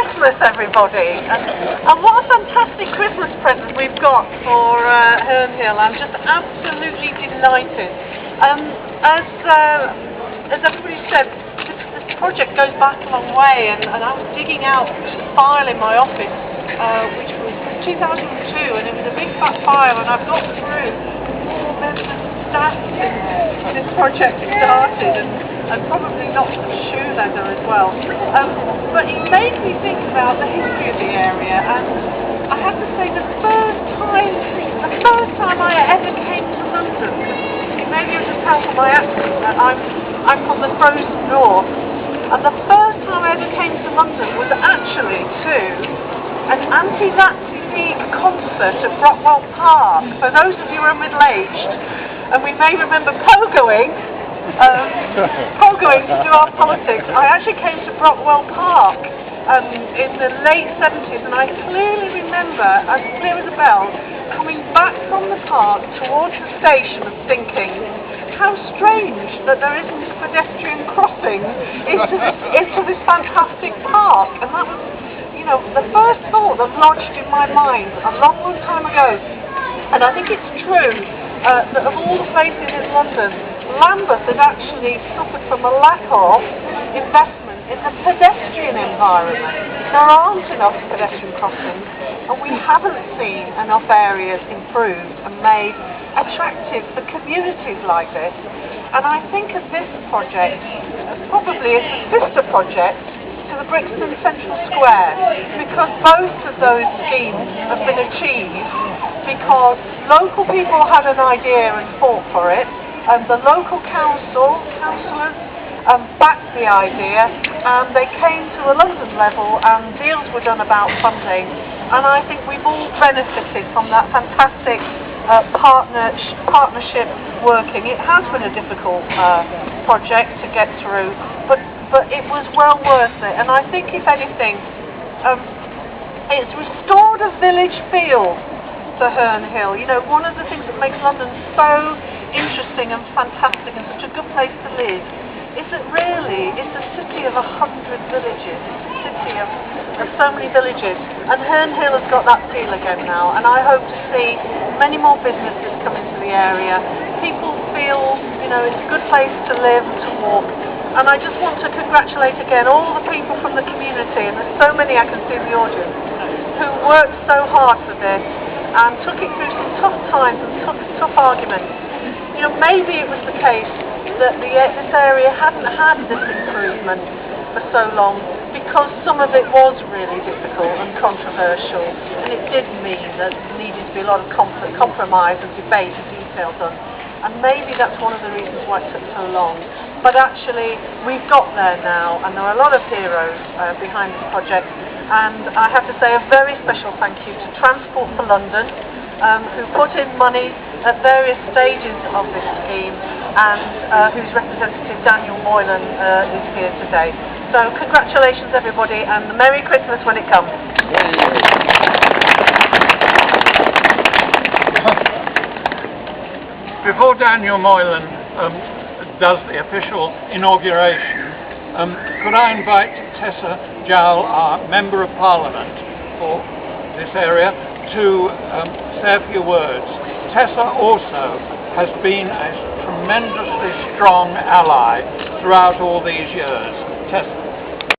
Christmas, everybody! And what a fantastic Christmas present we've got for Herne Hill. I'm just absolutely delighted. As everybody said, this project goes back a long way, and I was digging out a file in my office, which was 2002, and it was a big fat file, and I've got through all members of staff since this project started, and probably lots of shoe leather as well. But it made me think about the history of the area, and I have to say the first time I ever came to London, because maybe you can tell from my accent that I'm from the frozen north, and the first time I ever came to London was actually to an anti-Nazi League concert at Brockwell Park. For those of you who are middle-aged, and we may remember pogoing to do our politics, I actually came to Brockwell Park in the late 70s, and I clearly remember, as clear as a bell, coming back from the park towards the station and thinking, how strange that there isn't a pedestrian crossing into this fantastic park. And that was, you know, the first thought that lodged in my mind a long, long time ago. And I think it's true that of all the places in London, Lambeth has actually suffered from a lack of investment in the pedestrian environment. There aren't enough pedestrian crossings, and we haven't seen enough areas improved and made attractive for communities like this. And I think of this project as probably a sister project to the Brixton Central Square, because both of those schemes have been achieved because local people had an idea and fought for it, and the local councillors backed the idea, and they came to a London level and deals were done about funding, and I think we've all benefited from that fantastic partnership working. It has been a difficult project to get through, but it was well worth it, and I think if anything it's restored a village feel to Herne Hill. You know, one of the things that makes London so interesting and fantastic and such a good place to live is that really it's a city of 100 villages. It's a city of so many villages, and Herne Hill has got that feel again now, and I hope to see many more businesses come into the area. People feel, you know, it's a good place to live, to walk, and I just want to congratulate again all the people from the community, and there's so many I can see in the audience, who worked so hard for this and took it through some tough times and tough arguments. You know, maybe it was the case that this area hadn't had this improvement for so long because some of it was really difficult and controversial, and it did mean that there needed to be a lot of compromise and debate and detail done, and maybe that's one of the reasons why it took so long. But actually we've got there now, and there are a lot of heroes behind this project, and I have to say a very special thank you to Transport for London, who put in money at various stages of this scheme, and whose representative Daniel Moylan is here today. So congratulations everybody, and Merry Christmas when it comes. Before Daniel Moylan does the official inauguration, could I invite Tessa Jowl, our Member of Parliament for this area, to say a few words. Tessa also has been a tremendously strong ally throughout all these years. Tessa.